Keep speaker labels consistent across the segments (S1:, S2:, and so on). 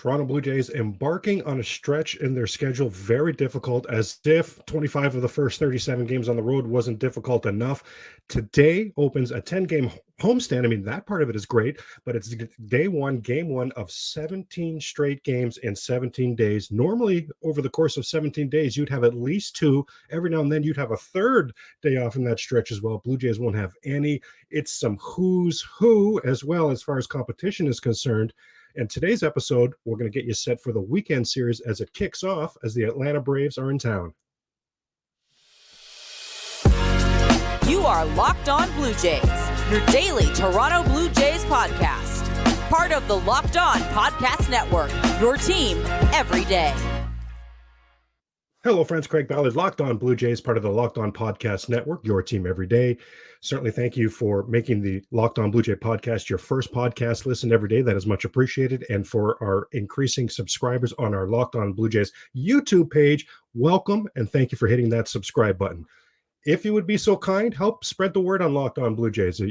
S1: Toronto Blue Jays embarking on a stretch in their schedule very difficult, as if 25 of the first 37 games on the road wasn't difficult enough. Today opens a 10-game homestand. I mean, that part of it is great, but it's day one, game one of 17 straight games in 17 days. Normally, over the course of 17 days, you'd have at least two. Every now and then, you'd have a third day off in that stretch as well. Blue Jays won't have any. It's some who's who as well as far as competition is concerned. And today's episode, we're going to get you set for the weekend series as it kicks off as the Atlanta Braves are in town.
S2: You are Locked On Blue Jays, your daily Toronto Blue Jays podcast. Part of the Locked On Podcast Network, your team every day.
S1: Hello, friends. Craig Ballard, Locked On Blue Jays, part of the Locked On Podcast Network, your team every day. Certainly thank you for making the Locked On Blue Jay podcast your first podcast listen every day. That is much appreciated. And for our increasing subscribers on our Locked On Blue Jays YouTube page, welcome and thank you for hitting that subscribe button. If you would be so kind, help spread the word on Locked On Blue Jays.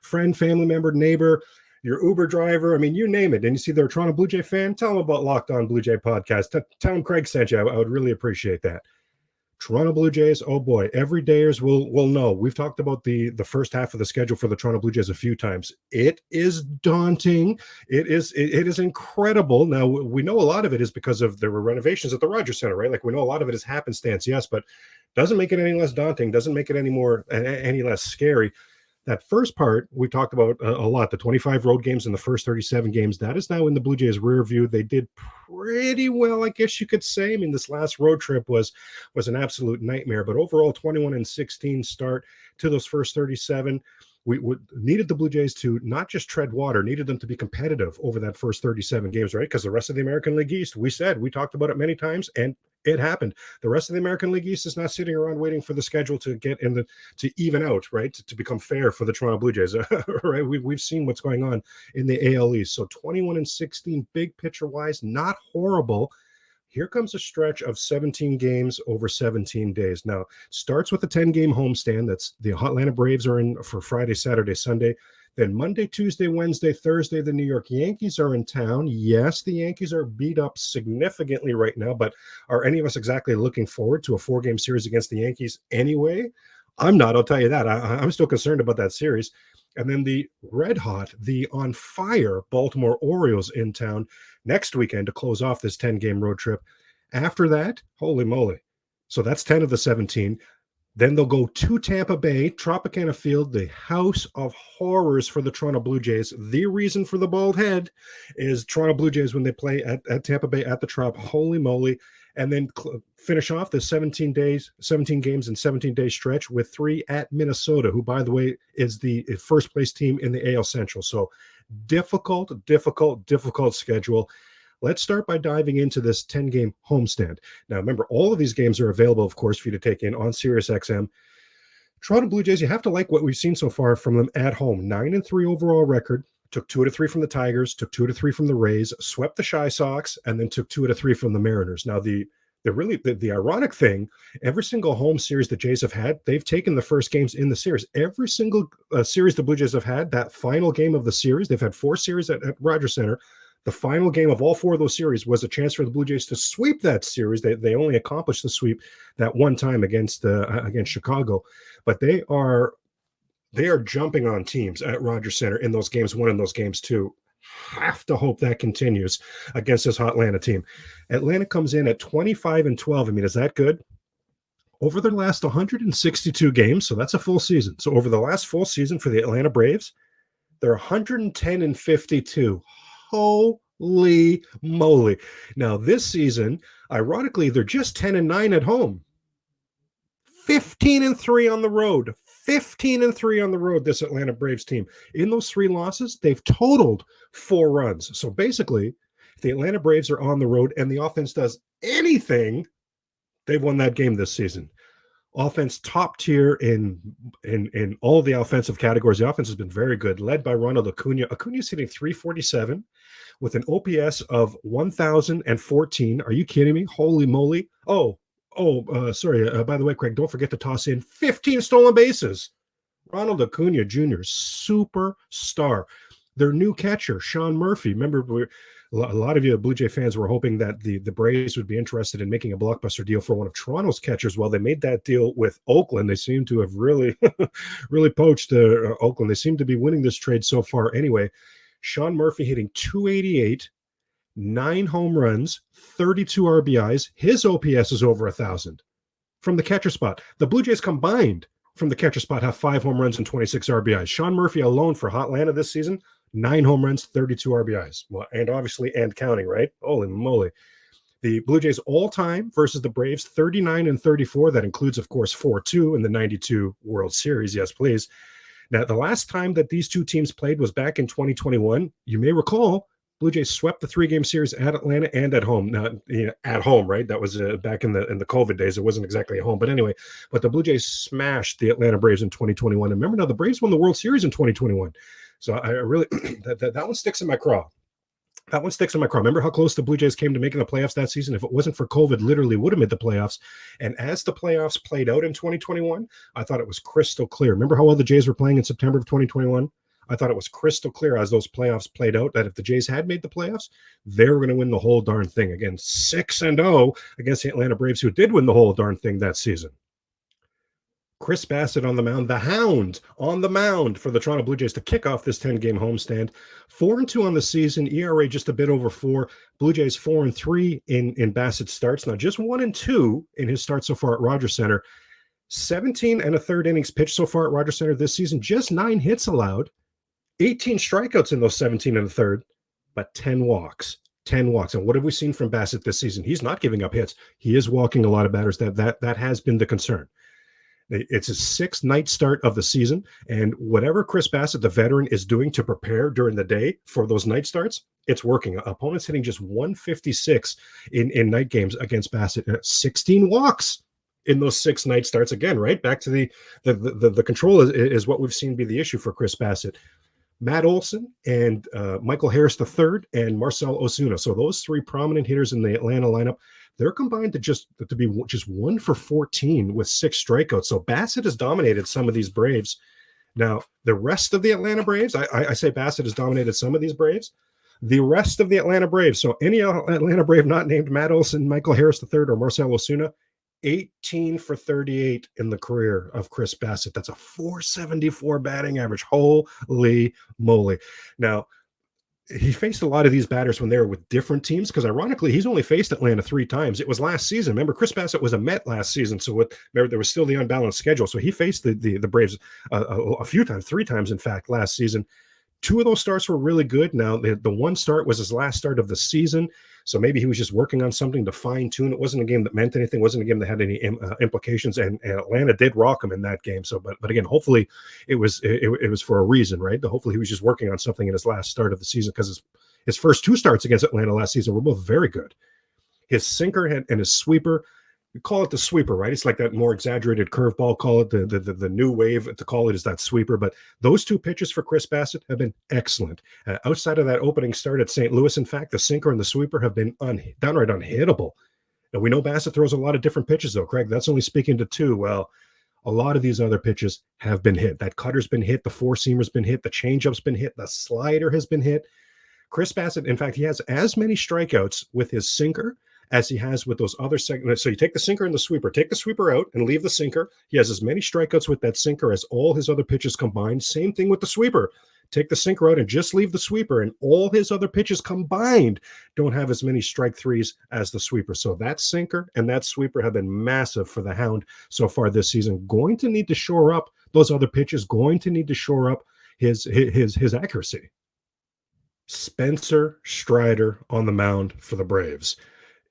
S1: Friend, family member, neighbor, your Uber driver, I mean, you name it. And you see they're a Toronto Blue Jay fan, tell them about Locked On Blue Jay podcast. Tell them Craig sent you. I would really appreciate that. Toronto Blue Jays, oh boy, everydayers will know. We've talked about the first half of the schedule for the Toronto Blue Jays a few times. It is daunting. It is incredible. Now, we know a lot of it is because of there were renovations at the Rogers Center, right? Like we know a lot of it is happenstance, yes, but doesn't make it any less daunting, doesn't make it any less scary. That first part we talked about a lot, the 25 road games and the first 37 games, that is now in the Blue Jays rear view. They did pretty well, I guess you could say. I mean, this last road trip was an absolute nightmare, but overall 21-16 start to those first 37. We needed the Blue Jays to not just tread water, needed them to be competitive over that first 37 games, right? Because the rest of the American League East, we talked about it many times, and it happened. The rest of the American League East is not sitting around waiting for the schedule to get to even out, right? To become fair for the Toronto Blue Jays, right? We've seen what's going on in the AL East. So 21-16, big picture wise, not horrible. Here comes a stretch of 17 games over 17 days. Now, starts with a 10-game homestand. That's the Atlanta Braves are in for Friday, Saturday, Sunday. Then Monday, Tuesday, Wednesday, Thursday, the New York Yankees are in town. Yes, the Yankees are beat up significantly right now, but are any of us exactly looking forward to a 4-game series against the Yankees anyway? I'm not, I'll tell you that. I'm still concerned about that series. And then the red hot, the on fire Baltimore Orioles in town next weekend to close off this 10-game road trip. After that, holy moly. So that's 10 of the 17. Then they'll go to Tampa Bay, Tropicana Field, the house of horrors for the Toronto Blue Jays. The reason for the bald head is Toronto Blue Jays when they play at Tampa Bay at the Trop. Holy moly. And then finish off the 17 games and 17-day stretch with 3 at Minnesota, who, by the way, is the first-place team in the AL Central. So difficult schedule. Let's start by diving into this 10-game homestand. Now, remember, all of these games are available, of course, for you to take in on SiriusXM. Toronto Blue Jays, you have to like what we've seen so far from them at home. 9-3 overall record. Took 2 out of 3 from the Tigers, took 2 out of 3 from the Rays, swept the Shy Sox, and then took 2 out of 3 from the Mariners. Now, the ironic thing, every single home series the Jays have had, they've taken the first games in the series. Every single series the Blue Jays have had, that final game of the series, they've had 4 series at Rogers Center. The final game of all 4 of those series was a chance for the Blue Jays to sweep that series. They only accomplished the sweep that one time against Chicago, but they are jumping on teams at Rogers Center in those games 1 and those games 2. Have to hope that continues against this hot Atlanta team. Atlanta comes in at 25-12. I mean, is that good? Over their last 162 games, so that's a full season. So over the last full season for the Atlanta Braves, they're 110-52. Holy moly. Now, this season, ironically, they're just 10-9 at home. 15-3 on the road. 15-3 on the road, this Atlanta Braves team. In those 3 losses, they've totaled 4 runs. So basically, if the Atlanta Braves are on the road and the offense does anything, they've won that game this season. Offense top tier in all the offensive categories. The offense has been very good, led by Ronald Acuna. Acuna's hitting .347 with an OPS of 1,014. Are you kidding me? Holy moly. Sorry. By the way, Craig, don't forget to toss in 15 stolen bases. Ronald Acuna Jr., superstar. Their new catcher, Sean Murphy. Remember, lot of you Blue Jay fans were hoping that the Braves would be interested in making a blockbuster deal for one of Toronto's catchers. Well, they made that deal with Oakland. They seem to have really, really poached Oakland. They seem to be winning this trade so far anyway. Sean Murphy hitting 288, 9 home runs, 32 RBIs. His OPS is over 1,000 from the catcher spot. The Blue Jays combined from the catcher spot have 5 home runs and 26 RBIs. Sean Murphy alone for Hotlanta this season, 9 home runs, 32 RBIs. Well, and obviously, and counting, right? Holy moly. The Blue Jays all-time versus the Braves, 39 and 34. That includes, of course, 4-2 in the 92 World Series. Yes, please. Now, the last time that these two teams played was back in 2021. You may recall, Blue Jays swept the 3-game series at Atlanta and at home. Now, at home, right? That was back in the COVID days. It wasn't exactly at home, but anyway. But the Blue Jays smashed the Atlanta Braves in 2021. And remember, now the Braves won the World Series in 2021. So I really that one sticks in my craw. That one sticks in my craw. Remember how close the Blue Jays came to making the playoffs that season? If it wasn't for COVID, literally would have made the playoffs. And as the playoffs played out in 2021, I thought it was crystal clear. Remember how well the Jays were playing in September of 2021? I thought it was crystal clear as those playoffs played out that if the Jays had made the playoffs, they were going to win the whole darn thing. Again, 6-0 against the Atlanta Braves, who did win the whole darn thing that season. Chris Bassett on the mound, the Hound on the mound for the Toronto Blue Jays to kick off this 10-game homestand. 4-2 on the season, ERA just a bit over 4. Blue Jays 4-3 in Bassett's starts. Now just 1-2 in his start so far at Rogers Center. 17 1/3 innings pitched so far at Rogers Center this season. Just 9 hits allowed. 18 strikeouts in those 17 1/3, but 10 walks. 10 walks. And what have we seen from Bassett this season? He's not giving up hits. He is walking a lot of batters. That has been the concern. It's his 6th night start of the season, and whatever Chris Bassett, the veteran, is doing to prepare during the day for those night starts, it's working. Opponents hitting just 156 in night games against Bassett. 16 walks in those 6 night starts. Again, right back to the control is what we've seen be the issue for Chris Bassett. Matt Olson and Michael Harris III and Marcell Ozuna. So those 3 prominent hitters in the Atlanta lineup, they're combined to be just 1 for 14 with 6 strikeouts. So Bassett has dominated some of these Braves. Now, the rest of the Atlanta Braves, I say Bassett has dominated some of these Braves. The rest of the Atlanta Braves, so any Atlanta Brave not named Matt Olson, Michael Harris III, or Marcell Ozuna, 18 for 38 in the career of Chris Bassett. That's a .474 batting average. Holy moly. Now, he faced a lot of these batters when they were with different teams, because ironically, he's only faced Atlanta 3 times. It was last season. Remember, Chris Bassett was a Met last season, so remember, there was still the unbalanced schedule. So he faced the Braves a few times, 3 times, in fact, last season. 2 of those starts were really good. Now, the one start was his last start of the season, so maybe he was just working on something to fine-tune. It wasn't a game that meant anything. It wasn't a game that had any implications, and Atlanta did rock him in that game. So, but again, hopefully it was for a reason, right? Hopefully he was just working on something in his last start of the season, because his first 2 starts against Atlanta last season were both very good. His sinker and his sweeper, we call it the sweeper, right? It's like that more exaggerated curveball. Call it the new wave to call it is that sweeper. But those 2 pitches for Chris Bassett have been excellent. Outside of that opening start at St. Louis, in fact, the sinker and the sweeper have been downright unhittable. And we know Bassett throws a lot of different pitches, though, Craig. That's only speaking to 2. Well, a lot of these other pitches have been hit. That cutter's been hit. The 4-seamer's been hit. The changeup's been hit. The slider has been hit. Chris Bassett, in fact, he has as many strikeouts with his sinker as he has with those other segments. So you take the sinker and the sweeper, take the sweeper out and leave the sinker. He has as many strikeouts with that sinker as all his other pitches combined. Same thing with the sweeper. Take the sinker out and just leave the sweeper, and all his other pitches combined don't have as many strike threes as the sweeper. So that sinker and that sweeper have been massive for the Hound so far this season. Going to need to shore up those other pitches, going to need to shore up his accuracy. Spencer Strider on the mound for the Braves.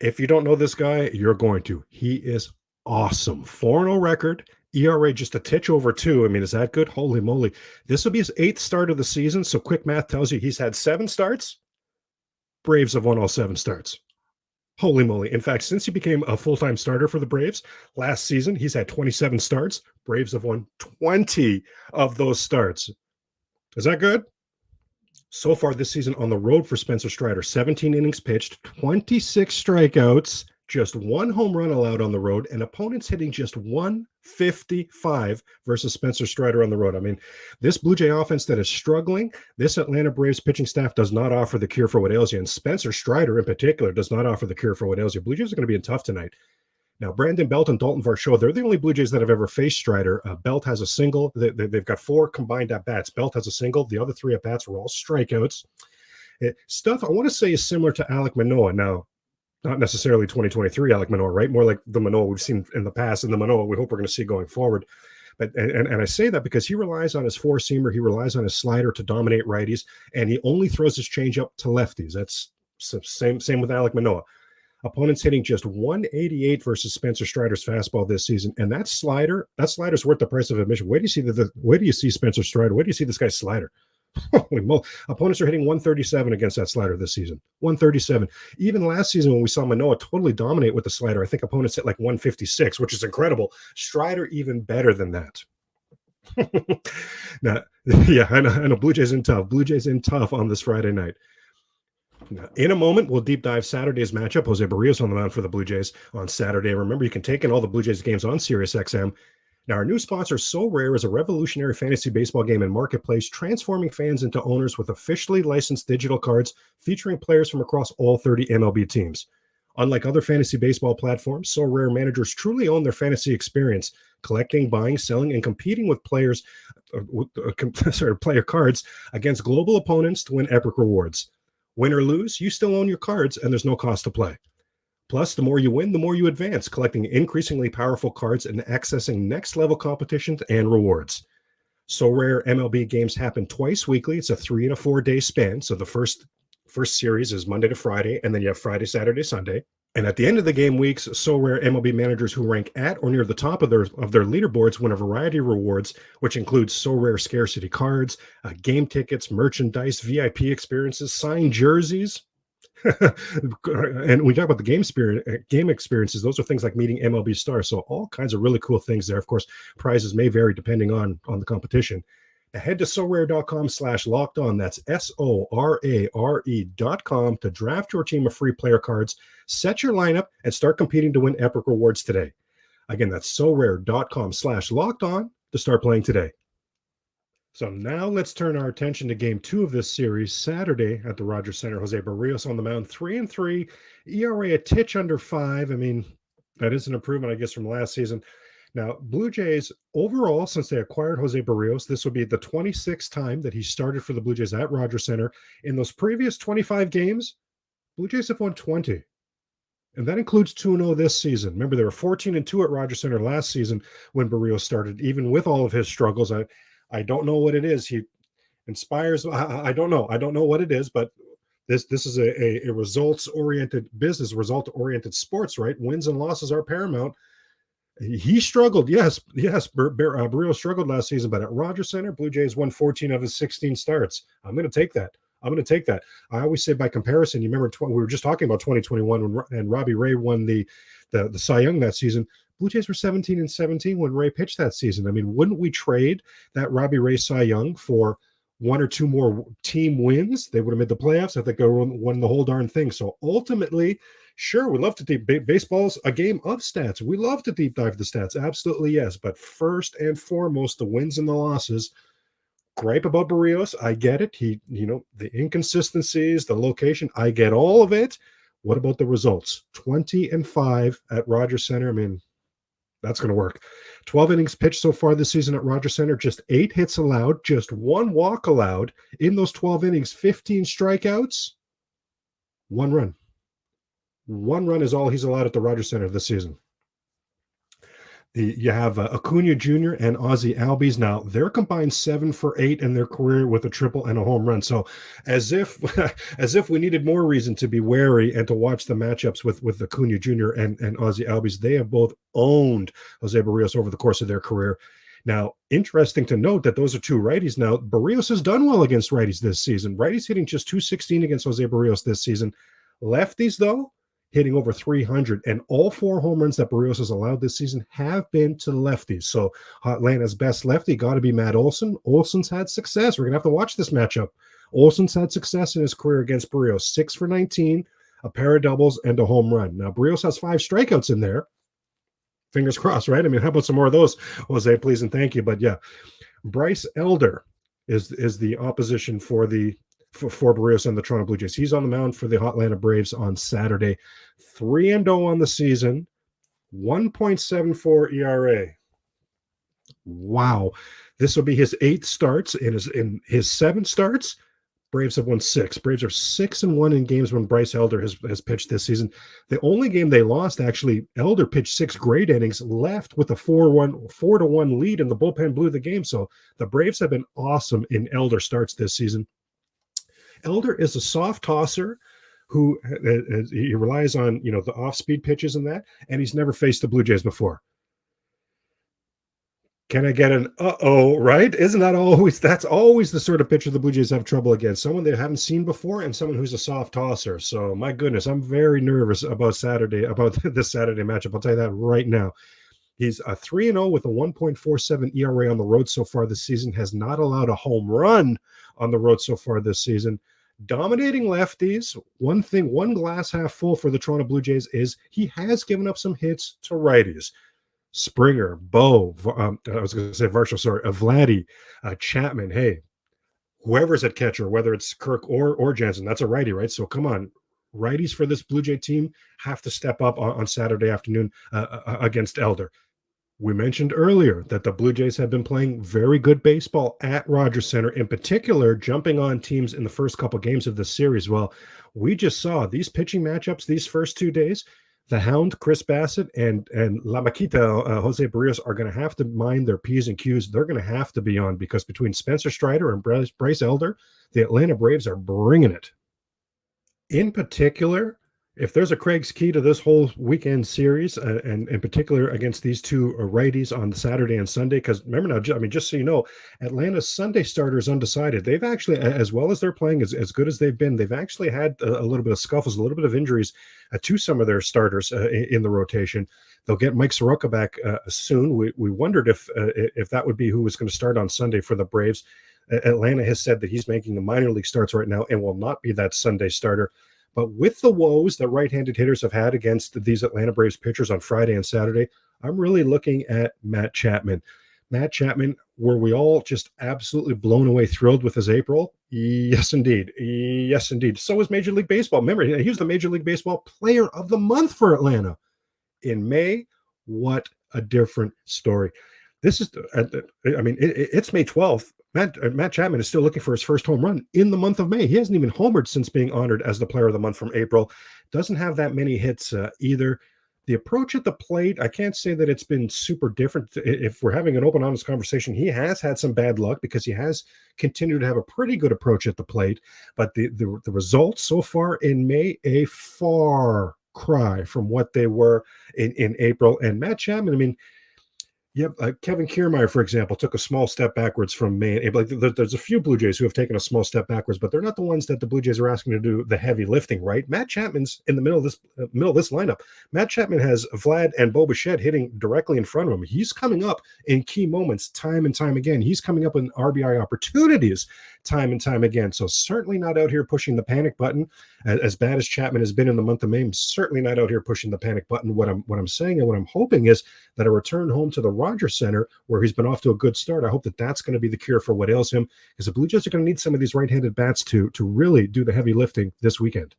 S1: If you don't know this guy, you're going to. He is awesome. 4-0 record, ERA just a titch over 2. I mean, is that good? Holy moly. This will be his 8th start of the season, so quick math tells you he's had 7 starts. Braves have won all 7 starts. Holy moly. In fact, since he became a full-time starter for the Braves last season, he's had 27 starts. Braves have won 20 of those starts. Is that good? So far this season on the road for Spencer Strider, 17 innings pitched, 26 strikeouts, just one home run allowed on the road, and opponents hitting just 155 versus Spencer Strider on the road. I mean, this Blue Jay offense that is struggling, this Atlanta Braves pitching staff does not offer the cure for what ails you, and Spencer Strider in particular does not offer the cure for what ails you. Blue Jays are going to be in tough tonight. Now, Brandon Belt and Dalton Varsho, they're the only Blue Jays that have ever faced Strider. Belt has a single. They've got 4 combined at-bats. Belt has a single. The other 3 at-bats were all strikeouts. Stuff I want to say is similar to Alek Manoah. Now, not necessarily 2023 Alek Manoah, right? More like the Manoah we've seen in the past and the Manoah we hope we're going to see going forward. But and I say that because he relies on his four-seamer. He relies on his slider to dominate righties, and he only throws his changeup to lefties. That's same with Alek Manoah. Opponents hitting just 188 versus Spencer Strider's fastball this season, and that slider's worth the price of admission. Where do you see Spencer Strider? Where do you see this guy's slider? Opponents are hitting 137 against that slider this season. 137. Even last season when we saw Manoah totally dominate with the slider, I think opponents hit like 156, which is incredible. Strider even better than that. Now, yeah, I know. Blue Jays in tough. Blue Jays in tough on this Friday night. Now, in a moment, we'll deep dive Saturday's matchup. Jose Barrios on the mound for the Blue Jays on Saturday. Remember, you can take in all the Blue Jays games on SiriusXM. Now, our new sponsor, So Rare, is a revolutionary fantasy baseball game and marketplace, transforming fans into owners with officially licensed digital cards featuring players from across all 30 MLB teams. Unlike other fantasy baseball platforms, So Rare managers truly own their fantasy experience, collecting, buying, selling, and competing with player cards against global opponents to win epic rewards. Win or lose, you still own your cards, and there's no cost to play. Plus, the more you win, the more you advance, collecting increasingly powerful cards and accessing next-level competitions and rewards. So Rare MLB games happen twice weekly. It's a 3 and a 4 day span. So the first series is Monday to Friday, and then you have Friday, Saturday, Sunday. And at the end of the game weeks, So Rare MLB managers who rank at or near the top of their leaderboards win a variety of rewards, which includes So Rare scarcity cards, game tickets, merchandise, VIP experiences, signed jerseys. And we talk about the game experiences. Those are things like meeting MLB stars. So all kinds of really cool things there. Of course, prizes may vary depending on the competition. Head to sorare.com/lockedon. That's SORARE.com to draft your team of free player cards, set your lineup, and start competing to win epic rewards today. Again, that's sorare.com/lockedon to start playing today. So now let's turn our attention to game 2 of this series, Saturday at the Rogers Center. Jose Barrios on the mound, 3-3, ERA a titch under 5. I mean, that is an improvement, I guess, from last season. Now, Blue Jays, overall, since they acquired Jose Barrios, this would be the 26th time that he started for the Blue Jays at Rogers Center. In those previous 25 games, Blue Jays have won 20. And that includes 2-0 this season. Remember, they were 14-2 at Rogers Center last season when Barrios started, even with all of his struggles. I don't know what it is. He inspires. I don't know. I don't know what it is, but this is a results-oriented business, result-oriented sports, right? Wins and losses are paramount. He struggled. Yes. Barrios struggled last season, but at Rogers Center, Blue Jays won 14 of his 16 starts. I'm going to take that. I always say by comparison, you remember we were just talking about 2021 and Robbie Ray won the Cy Young that season. Blue Jays were 17-17 when Ray pitched that season. I mean, wouldn't we trade that Robbie Ray Cy Young for 1 or 2 more team wins? They would have made the playoffs. I think they won the whole darn thing. So ultimately, sure, we love to baseball's a game of stats. We love to deep dive the stats. Absolutely, yes. But first and foremost, the wins and the losses. Gripe about Barrios, I get it. The inconsistencies, the location, I get all of it. What about the results? 20-5 at Rogers Center. I mean, that's going to work. 12 innings pitched so far this season at Rogers Center, just 8 hits allowed, just 1 walk allowed. In those 12 innings, 15 strikeouts, 1 run. 1 run is all he's allowed at the Rogers Center this season. You have Acuna Jr. and Ozzie Albies. Now, they're combined 7 for 8 in their career with a triple and a home run. So as if we needed more reason to be wary and to watch the matchups with Acuna Jr. and Ozzie Albies, they have both owned Jose Barrios over the course of their career. Now, interesting to note that those are 2 righties. Now, Barrios has done well against righties this season. Righties hitting just .216 against Jose Barrios this season. Lefties, though, hitting over 300, and all 4 home runs that Barrios has allowed this season have been to lefties. So Atlanta's best lefty got to be Matt Olson. Olson's had success. We're going to have to watch this matchup. Olson's had success in his career against Barrios, 6 for 19 a pair of doubles, and a home run. Now, Barrios has 5 strikeouts in there. Fingers crossed, right? I mean, how about some more of those, Jose, please and thank you. But yeah, Bryce Elder is the opposition for Barrios and the Toronto Blue Jays. He's on the mound for the Atlanta Braves on Saturday. 3-0 on the season, 1.74 ERA. Wow. This will be his 8th starts. In his 7 starts, Braves have won 6. Braves are 6-1 in games when Bryce Elder has pitched this season. The only game they lost, actually, Elder pitched 6 great innings, left with a 4-1 lead, and the bullpen blew the game. So the Braves have been awesome in Elder starts this season. Elder is a soft tosser who he relies on, the off-speed pitches and that, and he's never faced the Blue Jays before. Can I get an uh-oh, right? Isn't that always, that's always the sort of pitcher the Blue Jays have trouble against, someone they haven't seen before and someone who's a soft tosser. So my goodness, I'm very nervous about this Saturday matchup. I'll tell you that right now. He's a 3-0 with a 1.47 ERA on the road so far this season, has not allowed a home run on the road so far this season. Dominating lefties. One glass half full for the Toronto Blue Jays is he has given up some hits to righties. Springer, Bo, I was going to say Varsho, sorry, Vladdy, Chapman. Hey, whoever's at catcher, whether it's Kirk or Jansen, that's a righty, right? So come on, righties for this Blue Jay team have to step up on Saturday afternoon against Elder. We mentioned earlier that the Blue Jays have been playing very good baseball at Rogers Center, in particular, jumping on teams in the first couple games of this series. Well, we just saw these pitching matchups these first 2 days. The Hound, Chris Bassett, and La Maquita, Jose Barrios, are going to have to mind their P's and Q's. They're going to have to be on because between Spencer Strider and Bryce Elder, the Atlanta Braves are bringing it. In particular, if there's a Craig's key to this whole weekend series, and in particular against these two righties on Saturday and Sunday, because remember now, I mean, just so you know, Atlanta's Sunday starter is undecided. They've actually, as well as they're playing, as good as they've been, they've actually had a little bit of scuffles, a little bit of injuries to some of their starters in the rotation. They'll get Mike Soroka back soon. We wondered if that would be who was going to start on Sunday for the Braves. Atlanta has said that he's making the minor league starts right now and will not be that Sunday starter. But with the woes that right-handed hitters have had against these Atlanta Braves pitchers on Friday and Saturday, I'm really looking at Matt Chapman. Matt Chapman, were we all just absolutely blown away, thrilled with his April? Yes, indeed. Yes, indeed. So was Major League Baseball. Remember, he was the Major League Baseball Player of the Month for Atlanta. In May, what a different story. This is, I mean, it's May 12th. Matt Chapman is still looking for his first home run in the month of May. He hasn't even homered since being honored as the Player of the Month from April. Doesn't have that many hits either. The approach at the plate, I can't say that it's been super different. If we're having an open, honest conversation, he has had some bad luck because he has continued to have a pretty good approach at the plate. But the results so far in May, a far cry from what they were in April. And Matt Chapman, I mean, yep, Kevin Kiermaier, for example, took a small step backwards from May. Like, there's a few Blue Jays who have taken a small step backwards, but they're not the ones that the Blue Jays are asking to do the heavy lifting, right? Matt Chapman's in the middle of this lineup. Matt Chapman has Vlad and Bo Bichette hitting directly in front of him. He's coming up in key moments time and time again. He's coming up in RBI opportunities time and time again. So certainly not out here pushing the panic button. As bad as Chapman has been in the month of May, I'm certainly not out here pushing the panic button. What I'm saying and what I'm hoping is that a return home to the Rogers Center, where he's been off to a good start, I hope that that's going to be the cure for what ails him, because the Blue Jays are going to need some of these right-handed bats to really do the heavy lifting this weekend.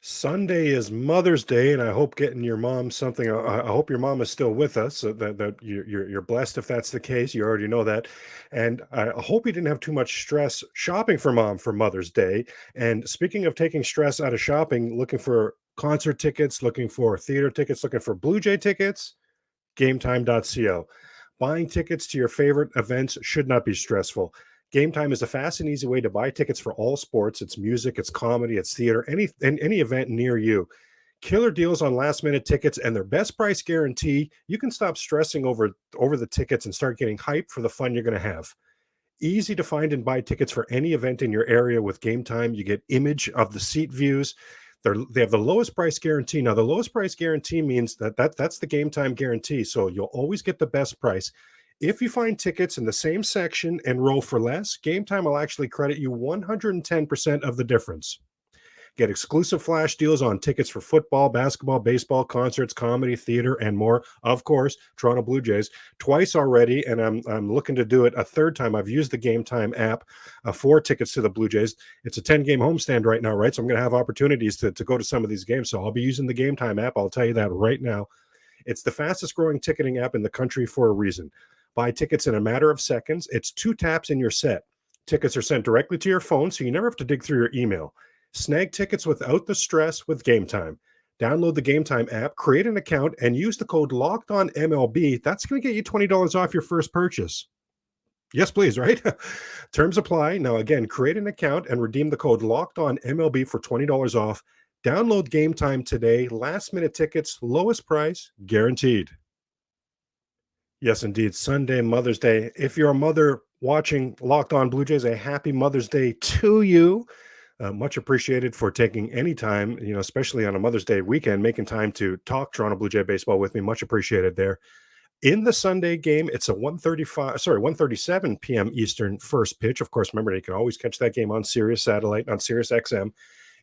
S1: Sunday is Mother's Day, and I hope getting your mom something. I hope your mom is still with us. So that you're blessed if that's the case. You already know that, and I hope you didn't have too much stress shopping for mom for Mother's Day. And speaking of taking stress out of shopping, looking for concert tickets, looking for theater tickets, looking for Blue Jay tickets, GameTime.co. Buying tickets to your favorite events should not be stressful. GameTime is a fast and easy way to buy tickets for all sports. It's music, it's comedy, it's theater, any event near you. Killer deals on last-minute tickets and their best price guarantee. You can stop stressing over the tickets and start getting hyped for the fun you're going to have. Easy to find and buy tickets for any event in your area with GameTime. You get image of the seat views. They have the lowest price guarantee. Now, the lowest price guarantee means that's the GameTime guarantee. So you'll always get the best price. If you find tickets in the same section and row for less, GameTime will actually credit you 110% of the difference. Get exclusive flash deals on tickets for football, basketball, baseball, concerts, comedy, theater, and more. Of course, Toronto Blue Jays twice already, and I'm looking to do it a third time. I've used the GameTime app for tickets to the Blue Jays. It's a 10-game homestand right now, right? So I'm going to have opportunities to go to some of these games. So I'll be using the GameTime app. I'll tell you that right now. It's the fastest growing ticketing app in the country for a reason. Buy tickets in a matter of seconds. It's 2 taps and you're set. Tickets are sent directly to your phone, so you never have to dig through your email. Snag tickets without the stress with GameTime. Download the GameTime app, create an account, and use the code LOCKEDONMLB. That's going to get you $20 off your first purchase. Yes, please, right? Terms apply. Now, again, create an account and redeem the code LOCKEDONMLB for $20 off. Download GameTime today. Last-minute tickets, lowest price, guaranteed. Yes, indeed. Sunday, Mother's Day. If you're a mother watching Locked On Blue Jays, a happy Mother's Day to you. Much appreciated for taking any time, especially on a Mother's Day weekend, making time to talk Toronto Blue Jay baseball with me. Much appreciated there. In the Sunday game, it's a 1:37 p.m. Eastern first pitch. Of course, remember, you can always catch that game on Sirius Satellite, on Sirius XM.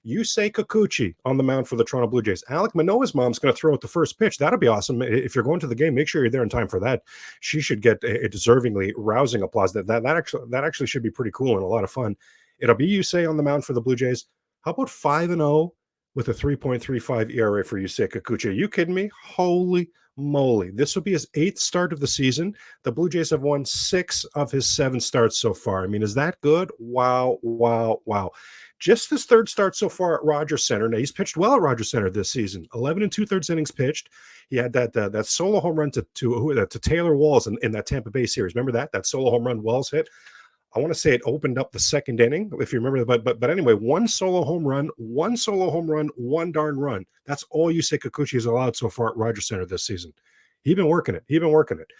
S1: Yusei Kikuchi on the mound for the Toronto Blue Jays. Alek Manoah's mom's going to throw out the first pitch. That'll be awesome. If you're going to the game, make sure you're there in time for that. She should get a deservingly rousing applause. That actually should be pretty cool and a lot of fun. It'll be Yusei on the mound for the Blue Jays. How about 5-0 with a 3.35 ERA for Yusei Kikuchi? Are you kidding me? Holy moly. This will be his 8th start of the season. The Blue Jays have won 6 of his 7 starts so far. I mean, is that good? Wow, wow, wow. Just his 3rd start so far at Rogers Center. Now, he's pitched well at Rogers Center this season. 11 2/3 innings pitched. He had that solo home run to Taylor Walls in that Tampa Bay series. Remember that solo home run Walls hit? I want to say it opened up the 2nd inning, if you remember. But anyway, one solo home run, one darn run. That's all Yusei Kikuchi has allowed so far at Rogers Center this season. He's been working it.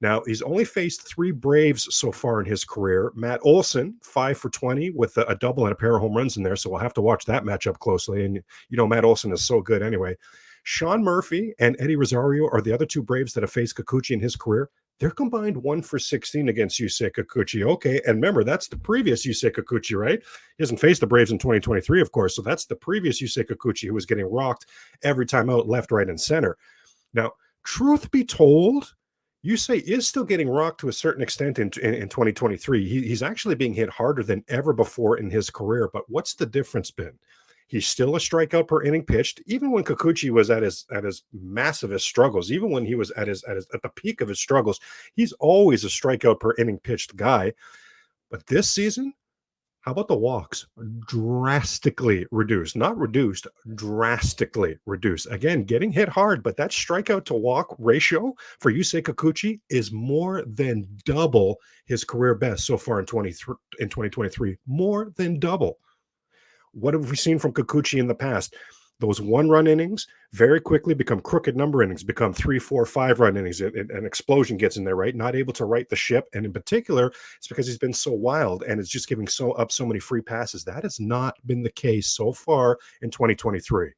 S1: Now, he's only faced 3 Braves so far in his career. Matt Olson, 5 for 20 with a double and a pair of home runs in there, so we'll have to watch that matchup closely. And, Matt Olson is so good anyway. Sean Murphy and Eddie Rosario are the other 2 Braves that have faced Kikuchi in his career. They're combined 1 for 16 against Yusei Kikuchi. Okay, and remember, that's the previous Yusei Kikuchi, right? He hasn't faced the Braves in 2023, of course, so that's the previous Yusei Kikuchi who was getting rocked every time out, left, right, and center. Now, truth be told, Yusei is still getting rocked to a certain extent in 2023. He's actually being hit harder than ever before in his career, but what's the difference been? He's still a strikeout per inning pitched, even when Kikuchi was at his massivest struggles, even when he was at the peak of his struggles. He's always a strikeout per inning pitched guy. But this season, how about the walks? Drastically reduced. Not reduced, drastically reduced. Again, getting hit hard, but that strikeout to walk ratio for Yusei Kikuchi is more than double his career best so far in 2023. More than double. What have we seen from Kikuchi in the past? Those 1-run innings very quickly become crooked number innings, become 3, 4, 5-run innings. An explosion gets in there, right? Not able to right the ship. And in particular, it's because he's been so wild and is just giving so many free passes. That has not been the case so far in 2023.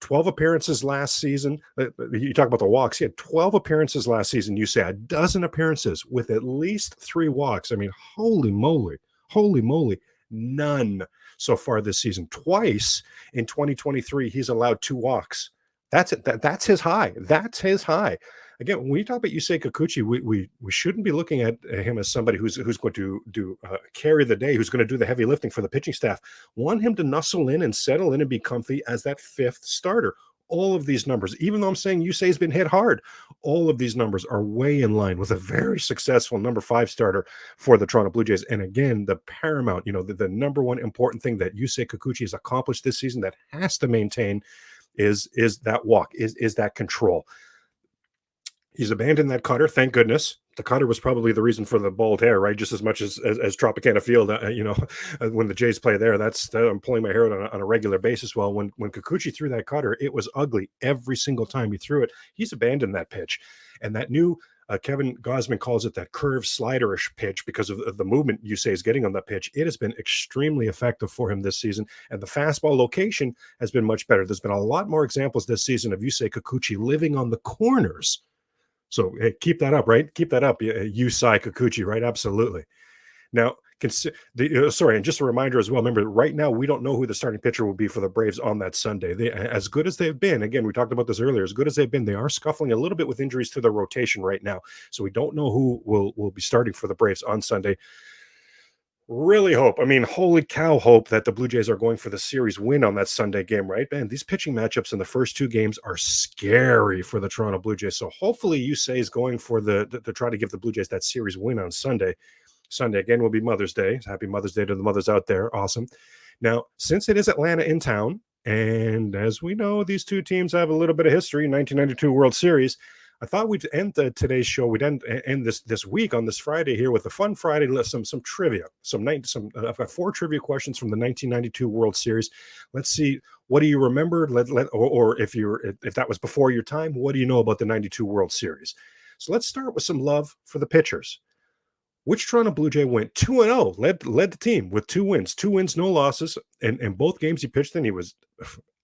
S1: 12 appearances last season. You talk about the walks. He had 12 appearances last season. You say a dozen appearances with at least 3 walks. I mean, holy moly. None so far this season. Twice in 2023, he's allowed 2 walks. That's it. That's his high. Again, when we talk about Yusei Kikuchi, we shouldn't be looking at him as somebody who's going to carry the day, who's going to do the heavy lifting for the pitching staff. Want him to nuzzle in and settle in and be comfy as that 5th starter. All of these numbers, even though I'm saying Yusei's been hit hard, all of these numbers are way in line with a very successful number 5 starter for the Toronto Blue Jays. And again, the paramount, the number one important thing that Yusei Kikuchi has accomplished this season that has to maintain is that walk, is that control. He's abandoned that cutter, thank goodness. The cutter was probably the reason for the bald hair, right? Just as much as Tropicana Field, when the Jays play there, I'm pulling my hair out on a regular basis. Well, when Kikuchi threw that cutter, it was ugly every single time he threw it. He's abandoned that pitch. And that new, Kevin Gosman calls it that curved sliderish pitch because of the movement Yusei is getting on that pitch. It has been extremely effective for him this season. And the fastball location has been much better. There's been a lot more examples this season of Yusei Kikuchi living on the corners. So hey, keep that up, right? Keep that up, Yusei Kikuchi, right? Absolutely. Now, Sorry, and just a reminder as well. Remember, right now we don't know who the starting pitcher will be for the Braves on that Sunday. They, as good as they've been, again, we talked about this earlier. As good as they've been, they are scuffling a little bit with injuries to their rotation right now. So we don't know who will be starting for the Braves on Sunday. Really hope, I mean, holy cow, hope that the Blue Jays are going for the series win on that Sunday game, right? Man, these pitching matchups in the first two games are scary for the Toronto Blue Jays. So hopefully Yusei is going for to try to give the Blue Jays that series win on Sunday. Sunday again will be Mother's Day. Happy Mother's Day to the mothers out there. Awesome. Now, since it is Atlanta in town, and as we know, these two teams have a little bit of history, 1992 World Series, I thought we'd end today's show. We'd end this week on this Friday here with a fun Friday list, some trivia, I've got 4 trivia questions from the 1992 World Series. Let's see, what do you remember? Or if that was before your time, what do you know about the 92 World Series? So let's start with some love for the pitchers. Which Toronto Blue Jay went 2-0, led the team with 2 wins, no losses, and both games he pitched in, he was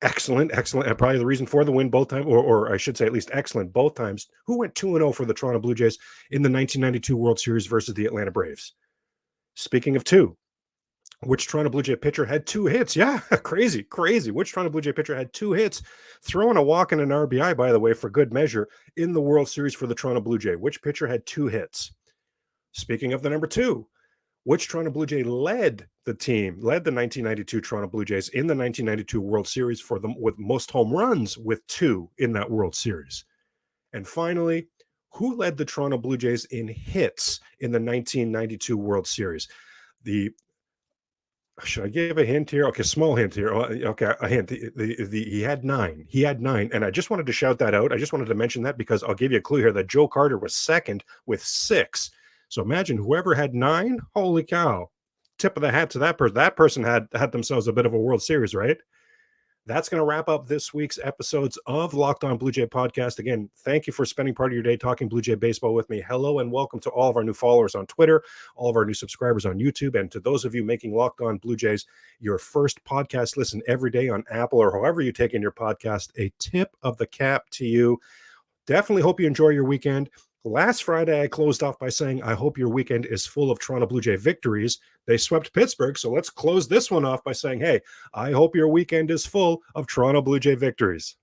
S1: excellent, and probably the reason for the win both times, or I should say at least excellent both times. Who went 2-0 for the Toronto Blue Jays in the 1992 World Series versus the Atlanta Braves? Speaking of 2, which Toronto Blue Jay pitcher had 2 hits? Yeah, crazy. Which Toronto Blue Jay pitcher had 2 hits, throwing a walk and an RBI, by the way, for good measure, in the World Series for the Toronto Blue Jay? Which pitcher had 2 hits? Speaking of the number 2, which Toronto Blue Jay led the 1992 Toronto Blue Jays in the 1992 World Series for them with most home runs with 2 in that World Series? And finally, who led the Toronto Blue Jays in hits in the 1992 World Series? Should I give a hint here? Okay, small hint here. Okay, a hint. He had 9. And I just wanted to shout that out. I just wanted to mention that because I'll give you a clue here that Joe Carter was second with 6. So imagine whoever had 9, holy cow, tip of the hat to that person. That person had themselves a bit of a World Series, right? That's going to wrap up this week's episodes of Locked On Blue Jay Podcast. Again, thank you for spending part of your day talking Blue Jay baseball with me. Hello and welcome to all of our new followers on Twitter, all of our new subscribers on YouTube, and to those of you making Locked On Blue Jays your first podcast listen every day on Apple or however you take in your podcast, a tip of the cap to you. Definitely hope you enjoy your weekend. Last Friday, I closed off by saying, I hope your weekend is full of Toronto Blue Jay victories. They swept Pittsburgh, so let's close this one off by saying, hey, I hope your weekend is full of Toronto Blue Jay victories.